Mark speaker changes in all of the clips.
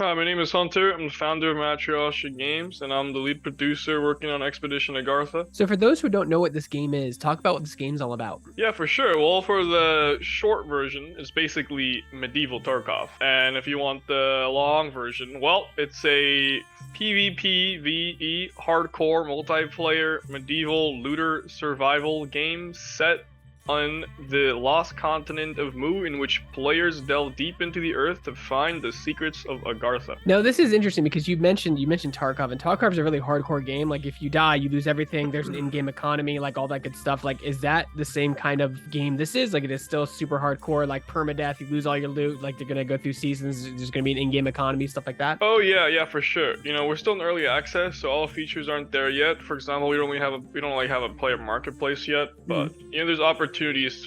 Speaker 1: Hi, my name is Hunter. I'm the founder of Matrioshka Games, and I'm the lead producer working on Expedition Agartha.
Speaker 2: So for those who don't know what this game is, talk about what this game's all about.
Speaker 1: Yeah, for sure. Well, for the short version, it's basically medieval Tarkov. And if you want the long version, well, it's a PvPvE hardcore multiplayer medieval looter survival game set on the lost continent of Mu, in which players delve deep into the earth to find the secrets of Agartha.
Speaker 2: Now this is interesting because you mentioned Tarkov, and Tarkov's a really hardcore game. Like if you die, you lose everything. There's an in-game economy, like all that good stuff. Like is that the same kind of game this is? Like it is still super hardcore, like permadeath. You lose all your loot. Like they're gonna go through seasons. There's gonna be an in-game economy, stuff like that.
Speaker 1: Oh yeah, for sure. We're still in early access, so all the features aren't there yet. For example, we don't like have a player marketplace yet, but there's opportunities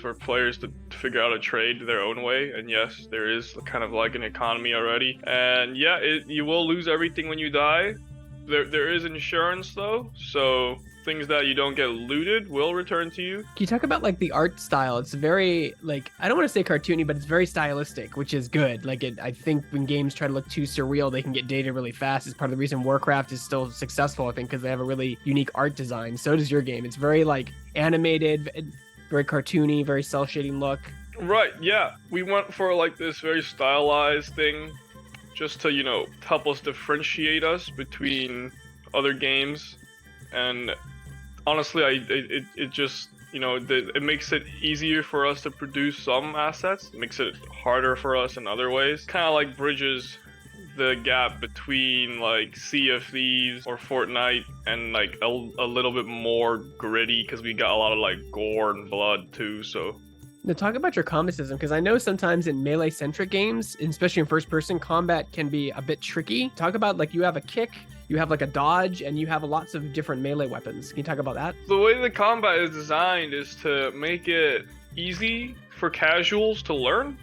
Speaker 1: for players to figure out a trade their own way. And yes, there is kind of like an economy already. And yeah, you will lose everything when you die. There is insurance though, so things that you don't get looted will return to you.
Speaker 2: Can you talk about like the art style? It's very like I don't want to say cartoony, but it's very stylistic, which is good. I think when games try to look too surreal, they can get dated really fast. It's part of the reason Warcraft is still successful, I think, because they have a really unique art design. So does your game. It's very like animated, very cartoony, very cel shading look.
Speaker 1: Right, yeah. We went for like this very stylized thing just to, help us differentiate us between other games. And honestly, it just, it makes it easier for us to produce some assets. It makes it harder for us in other ways. Kind of like bridges the gap between like Sea of Thieves or Fortnite and like a little bit more gritty, because we got a lot of like gore and blood too. So
Speaker 2: Now talk about your combat system, because I know sometimes in melee-centric games, especially in first-person, combat can be a bit tricky. Talk about like you have a kick, you have like a dodge, and you have lots of different melee weapons. Can you talk about that?
Speaker 1: the way the combat is designed is to make it easy for casuals to learn.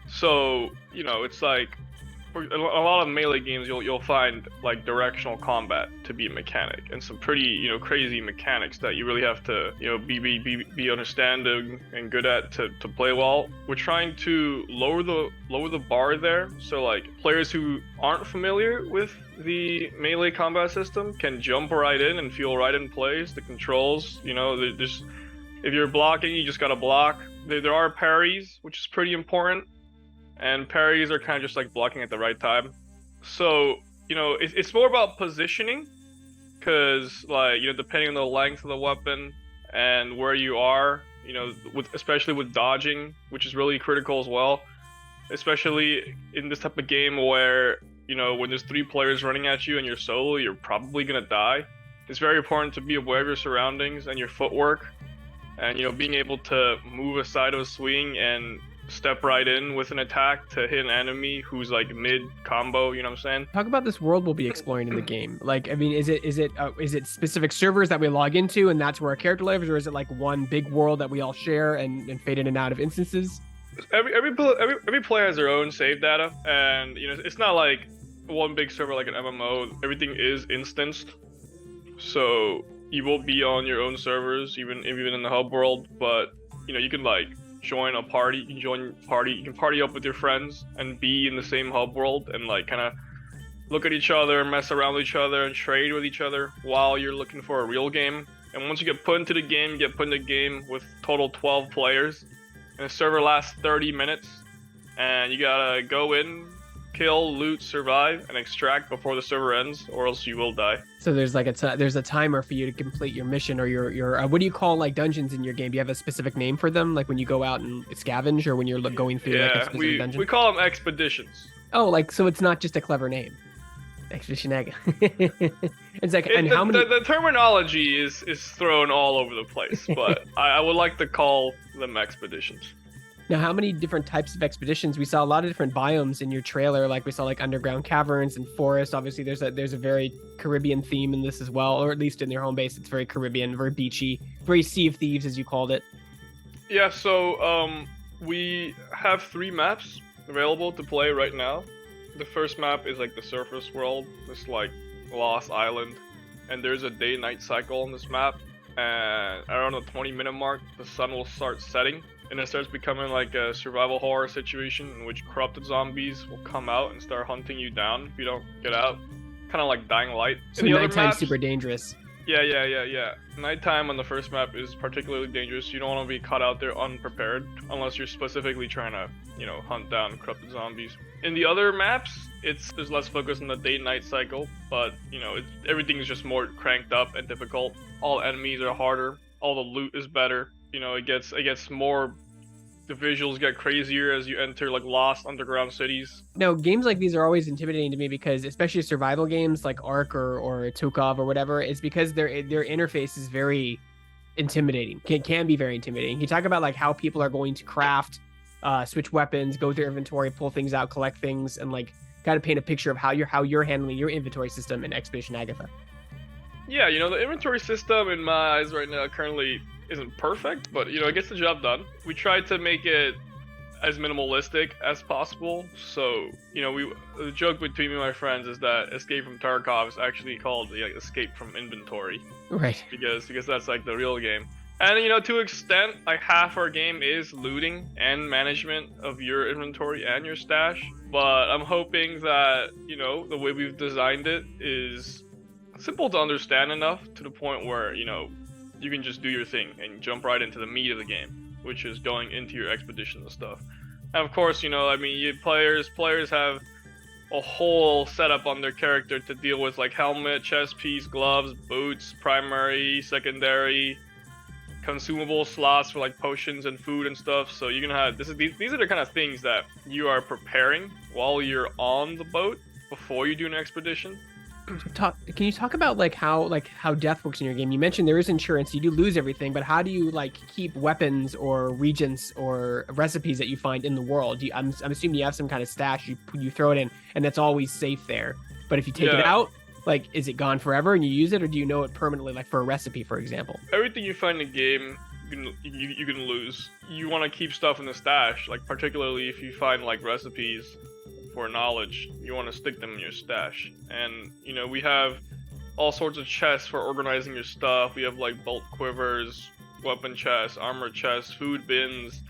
Speaker 1: So, it's like for a lot of melee games, you'll find like directional combat to be a mechanic, and some pretty crazy mechanics that you really have to be understanding and good at to play well. We're trying to lower the bar there, so like players who aren't familiar with the melee combat system can jump right in and feel right in place. The controls, just if you're blocking, you just gotta block. There are parries, which is pretty important. And parries are kind of just like blocking at the right time. So, it's more about positioning, because like, depending on the length of the weapon and where you are, especially with dodging, which is really critical as well, especially in this type of game where, when there's 3 players running at you and you're solo, you're probably gonna die. It's very important to be aware of your surroundings and your footwork, and, being able to move aside of a swing and step right in with an attack to hit an enemy who's like mid combo. You know what I'm saying?
Speaker 2: Talk about this world we'll be exploring in the game. Like, I mean, is it specific servers that we log into and that's where our character lives, or is it like one big world that we all share and fade in and out of instances?
Speaker 1: Every player has their own save data, and it's not like one big server like an MMO. Everything is instanced, so you will be on your own servers, even in the hub world. But you can like join a party, you can party up with your friends and be in the same hub world and like kind of look at each other, mess around with each other, and trade with each other while you're looking for a real game. And once you get put into the game, you get put in the game with total 12 players, and the server lasts 30 minutes, and you gotta go in, kill, loot, survive, and extract before the server ends, or else you will die.
Speaker 2: So there's like there's a timer for you to complete your mission, or your what do you call like dungeons in your game? Do you have a specific name for them? Like when you go out and scavenge, or when you're going through like a specific dungeon?
Speaker 1: We call them expeditions.
Speaker 2: Oh, like so it's not just a clever name. Expedition Agartha. It's like, and how many?
Speaker 1: The terminology is thrown all over the place, but I would like to call them expeditions.
Speaker 2: Now, how many different types of expeditions? We saw a lot of different biomes in your trailer. Like we saw like underground caverns and forests. Obviously, there's a very Caribbean theme in this as well, or at least in your home base, it's very Caribbean, very beachy, very Sea of Thieves, as you called it.
Speaker 1: Yeah. So we have 3 maps available to play right now. The first map is like the surface world, this like lost island, and there's a day-night cycle on this map. And around the 20-minute mark, the sun will start setting. and it starts becoming like a survival horror situation in which corrupted zombies will come out and start hunting you down if you don't get out. Kind of like Dying Light.
Speaker 2: So
Speaker 1: In the other
Speaker 2: nighttime's
Speaker 1: maps,
Speaker 2: super dangerous.
Speaker 1: yeah. Nighttime on the first map is particularly dangerous. You don't want to be caught out there unprepared unless you're specifically trying to, hunt down corrupted zombies. In the other maps, there's less focus on the day-night cycle, but everything is just more cranked up and difficult. All enemies are harder. All the loot is better. It gets more. The visuals get crazier as you enter like lost underground cities.
Speaker 2: No, games like these are always intimidating to me because, especially survival games like Ark or Tarkov or whatever, it's because their interface is very intimidating. Can be very intimidating. You talk about like how people are going to craft, switch weapons, go through inventory, pull things out, collect things, and like kind of paint a picture of how you're handling your inventory system in Expedition Agartha.
Speaker 1: Yeah, the inventory system in my eyes right now currently isn't perfect, but it gets the job done. We tried to make it as minimalistic as possible. So, the joke between me and my friends is that Escape from Tarkov is actually called Escape from Inventory.
Speaker 2: Right.
Speaker 1: Because that's like the real game. And to an extent, like half our game is looting and management of your inventory and your stash. But I'm hoping that, the way we've designed it is simple to understand enough to the point where, you can just do your thing and jump right into the meat of the game, which is going into your expedition and stuff. And of course, players have a whole setup on their character to deal with, like helmet, chest piece, gloves, boots, primary, secondary, consumable slots for like potions and food and stuff. So you're gonna have these are the kind of things that you are preparing while you're on the boat before you do an expedition.
Speaker 2: Can you talk about how death works in your game? You mentioned there is insurance, you do lose everything, but how do you keep weapons or regents or recipes that you find in the world? I'm assuming you have some kind of stash, you throw it in and that's always safe there. But if you take it out, is it gone forever and you use it, or do you know it permanently, for a recipe, for example?
Speaker 1: Everything you find in the game you can lose. You want to keep stuff in the stash, particularly if you find recipes for knowledge, you want to stick them in your stash. And we have all sorts of chests for organizing your stuff. We have bolt quivers, weapon chests, armor chests, food bins,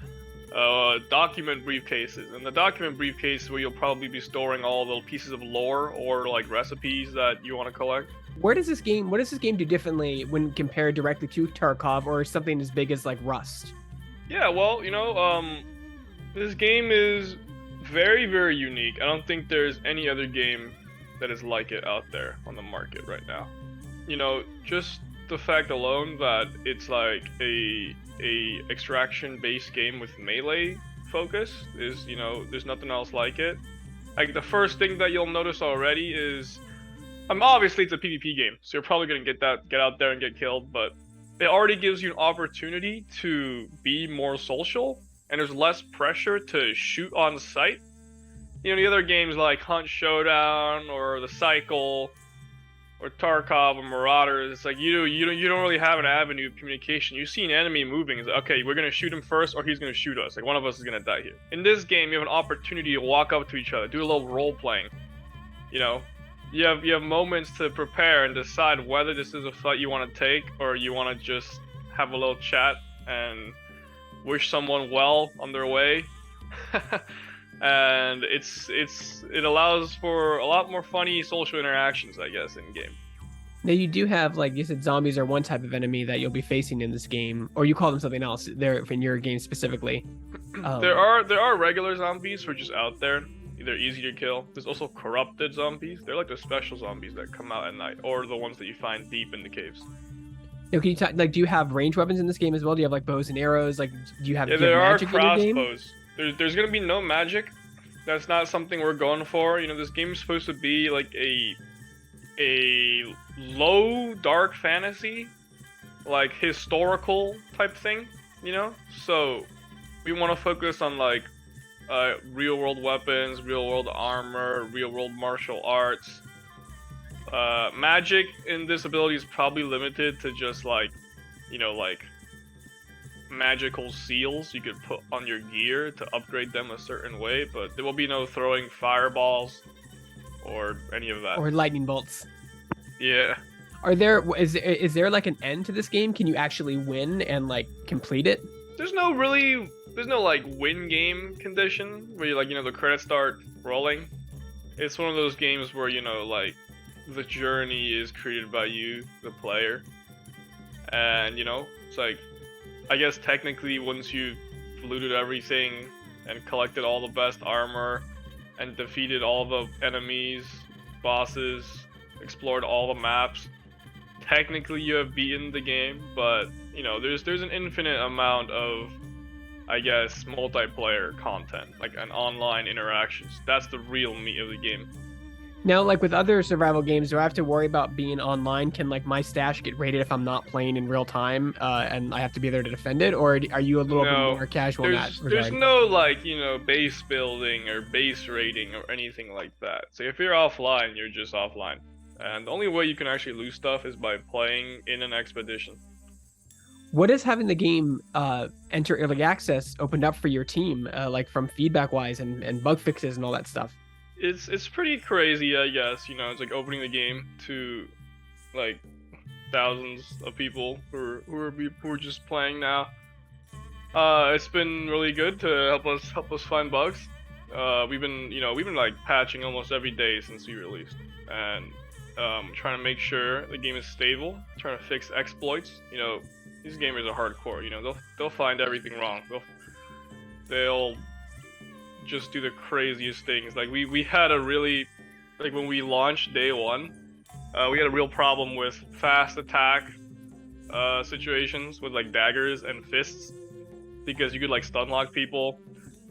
Speaker 1: document briefcases. And the document briefcase where you'll probably be storing all the pieces of lore or recipes that you want to collect.
Speaker 2: What does this game do differently when compared directly to Tarkov or something as big as Rust?
Speaker 1: Yeah, well, this game is very, very unique. I don't think there's any other game that is like it out there on the market right now. Just the fact alone that it's a extraction based game with melee focus is, there's nothing else like it. The first thing that you'll notice already is, obviously it's a PvP game, so you're probably gonna get out there and get killed, but it already gives you an opportunity to be more social. And there's less pressure to shoot on sight. The other games like Hunt Showdown or The Cycle or Tarkov or Marauders, it's you don't really have an avenue of communication. You see an enemy moving, it's okay, we're gonna shoot him first or he's gonna shoot us. One of us is gonna die here. In this game, you have an opportunity to walk up to each other, do a little role playing. You have moments to prepare and decide whether this is a fight you want to take or you want to just have a little chat and wish someone well on their way. And it allows for a lot more funny social interactions, I guess, in game.
Speaker 2: Now you do have, you said, zombies are one type of enemy that you'll be facing in this game, or you call them something else there in your game specifically.
Speaker 1: There are regular zombies who are just out there. They're easy to kill. There's also corrupted zombies. They're the special zombies that come out at night, or the ones that you find deep in the caves.
Speaker 2: Now, can you talk, do you have ranged weapons in this game as well? Do you have bows and arrows? Do you have,
Speaker 1: there are
Speaker 2: magic in your game?
Speaker 1: crossbows. There's gonna be no magic. That's not something we're going for. This game is supposed to be a low dark fantasy, historical type thing. So we want to focus on real world weapons, real world armor, real world martial arts. Magic in this ability is probably limited to just magical seals you could put on your gear to upgrade them a certain way, but there will be no throwing fireballs or any of that.
Speaker 2: Or lightning bolts.
Speaker 1: Yeah.
Speaker 2: Is there an end to this game? Can you actually win and complete it?
Speaker 1: There's no really like win game condition where you like, the credits start rolling. It's one of those games where, like the journey is created by you, the player. And, it's like, I guess technically once you've looted everything and collected all the best armor and defeated all the enemies, bosses, explored all the maps, technically you have beaten the game, but there's an infinite amount of, I guess, multiplayer content, like an online interactions. That's the real meat of the game.
Speaker 2: Now, like with other survival games, do I have to worry about being online? Can like my stash get raided if I'm not playing in real time, and I have to be there to defend it, or are you a little bit more casual in that regard?
Speaker 1: There's no like base building or base raiding or anything like that. So if you're offline, you're just offline, and the only way you can actually lose stuff is by playing in an expedition.
Speaker 2: What is having the game enter early access opened up for your team, like from feedback wise and bug fixes and all that stuff?
Speaker 1: It's pretty crazy, I guess. It's like opening the game to like thousands of people who are just playing now. It's been really good to help us find bugs. We've been like patching almost every day since we released, and trying to make sure the game is stable, trying to fix exploits. These gamers are hardcore. They'll find everything wrong. They'll just do the craziest things. Like we had a really, like when we launched day one, we had a real problem with fast attack situations with like daggers and fists, because you could like stun lock people.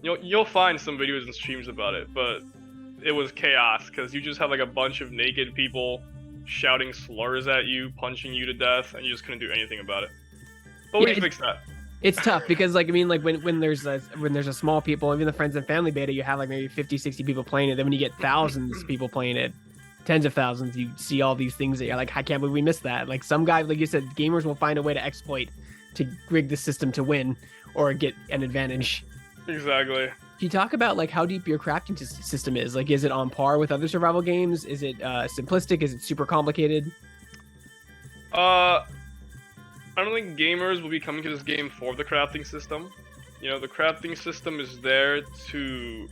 Speaker 1: You'll find some videos and streams about it, but it was chaos because you just have like a bunch of naked people shouting slurs at you, punching you to death, and you just couldn't do anything about it. But we fixed that. It's
Speaker 2: tough because like when there's a small people, even the friends and family beta, you have like maybe 50, 60 people playing it. Then when you get thousands of people playing it, tens of thousands, you see all these things that you're like, I can't believe we missed that. Like some guy, like you said, gamers will find a way to exploit, to rig the system to win or get an advantage.
Speaker 1: Exactly.
Speaker 2: Can you talk about like how deep your crafting system is? Like, is it on par with other survival games? Is it simplistic? Is it super complicated?
Speaker 1: I don't think gamers will be coming to this game for the crafting system. The crafting system is there to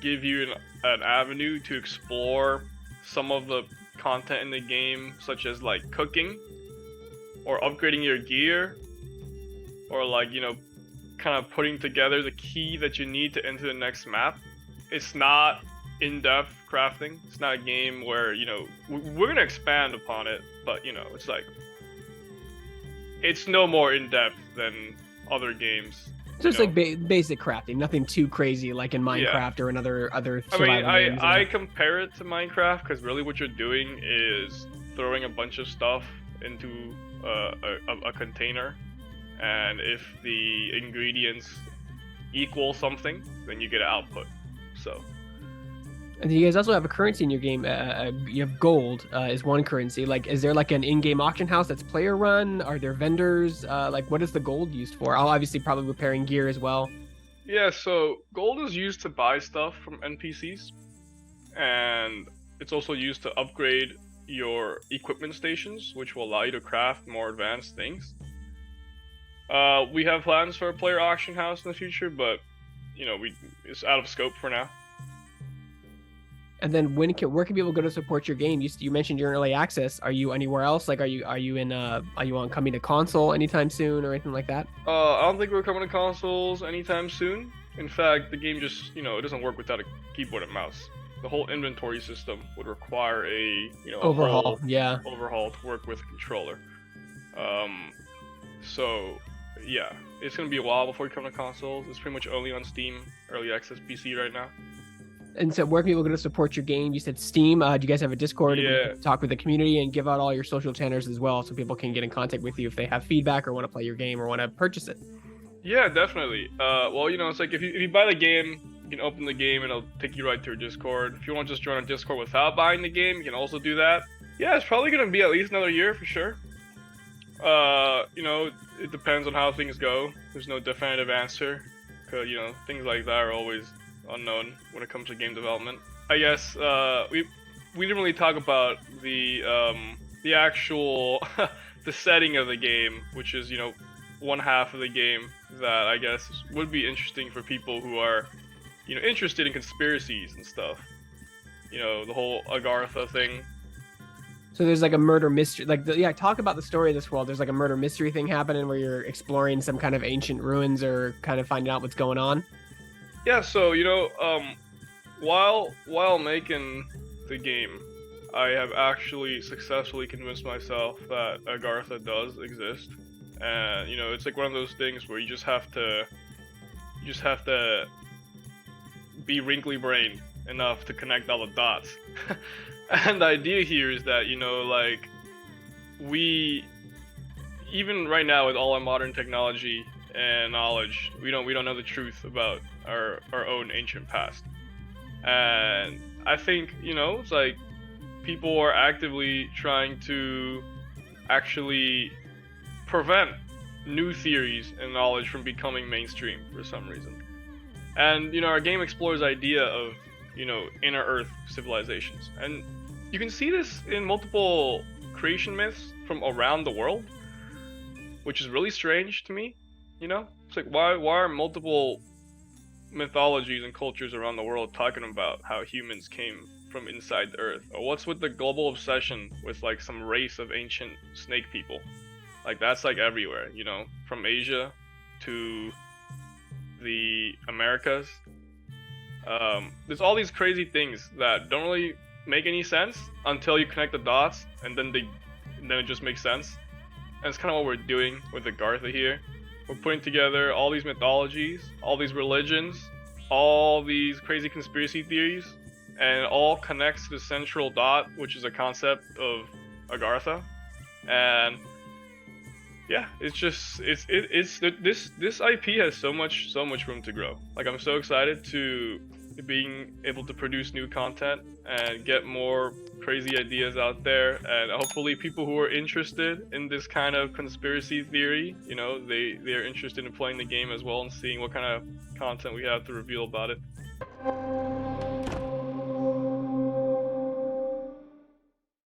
Speaker 1: give you an avenue to explore some of the content in the game, such as like cooking or upgrading your gear, or like, kind of putting together the key that you need to enter the next map. It's not in-depth crafting. It's not a game where, we're gonna expand upon it, but it's like, it's no more in-depth than other games.
Speaker 2: Just like basic crafting, nothing too crazy like in Minecraft or in other survival games.
Speaker 1: I compare it to Minecraft because really what you're doing is throwing a bunch of stuff into a container, and if the ingredients equal something, then you get an output. So.
Speaker 2: And you guys also have a currency in your game. You have gold is one currency. Like, is there like an in-game auction house that's player run? Are there vendors? Like, what is the gold used for? I'll obviously probably repairing gear as well.
Speaker 1: Yeah, so gold is used to buy stuff from NPCs, and it's also used to upgrade your equipment stations, which will allow you to craft more advanced things. We have plans for a player auction house in the future, but it's out of scope for now.
Speaker 2: And then where can people go to support your game? You mentioned you're in early access. Are you anywhere else? Like, are you coming to console anytime soon or anything like that?
Speaker 1: I don't think we're coming to consoles anytime soon. In fact, the game just it doesn't work without a keyboard and mouse. The whole inventory system would require a
Speaker 2: overhaul.
Speaker 1: Overhaul to work with a controller. So yeah, it's gonna be a while before we come to consoles. It's pretty much only on Steam early access PC right now.
Speaker 2: And so where can people go to support your game? You said Steam. Do you guys have a Discord?
Speaker 1: Yeah.
Speaker 2: Talk with the community and give out all your social channels as well so people can get in contact with you if they have feedback or want to play your game or want to purchase it.
Speaker 1: Yeah, definitely. Well, it's like if you buy the game, you can open the game and it'll take you right to your Discord. If you want to just join our Discord without buying the game, you can also do that. Yeah, it's probably going to be at least another year for sure. It depends on how things go. There's no definitive answer. Because, things like that are always unknown when it comes to game development. I guess we didn't really talk about the actual the setting of the game, which is one half of the game that I guess would be interesting for people who are, interested in conspiracies and stuff. The whole Agartha thing.
Speaker 2: So there's like a murder mystery, like talk about the story of this world. There's like a murder mystery thing happening where you're exploring some kind of ancient ruins or kind of finding out what's going on.
Speaker 1: Yeah, so while making the game, I have actually successfully convinced myself that Agartha does exist, and it's like one of those things where you just have to be wrinkly brained enough to connect all the dots. And the idea here is that like we, even right now with all our modern technology and knowledge, we don't know the truth about our own ancient past. And I think it's like people are actively trying to actually prevent new theories and knowledge from becoming mainstream for some reason. And our game explores the idea of inner Earth civilizations, and you can see this in multiple creation myths from around the world, which is really strange to me. It's like why are multiple mythologies and cultures around the world talking about how humans came from inside the Earth? Or what's with the global obsession with like some race of ancient snake people? Like that's like everywhere, from Asia to the Americas. There's all these crazy things that don't really make any sense until you connect the dots, and then it just makes sense. And it's kind of what we're doing with Agartha here. We're putting together all these mythologies, all these religions, all these crazy conspiracy theories, and it all connects to the central dot, which is a concept of Agartha. And yeah, this IP has so much room to grow. Like I'm so excited to being able to produce new content and get more crazy ideas out there, and hopefully people who are interested in this kind of conspiracy theory, they're interested in playing the game as well and seeing what kind of content we have to reveal about it.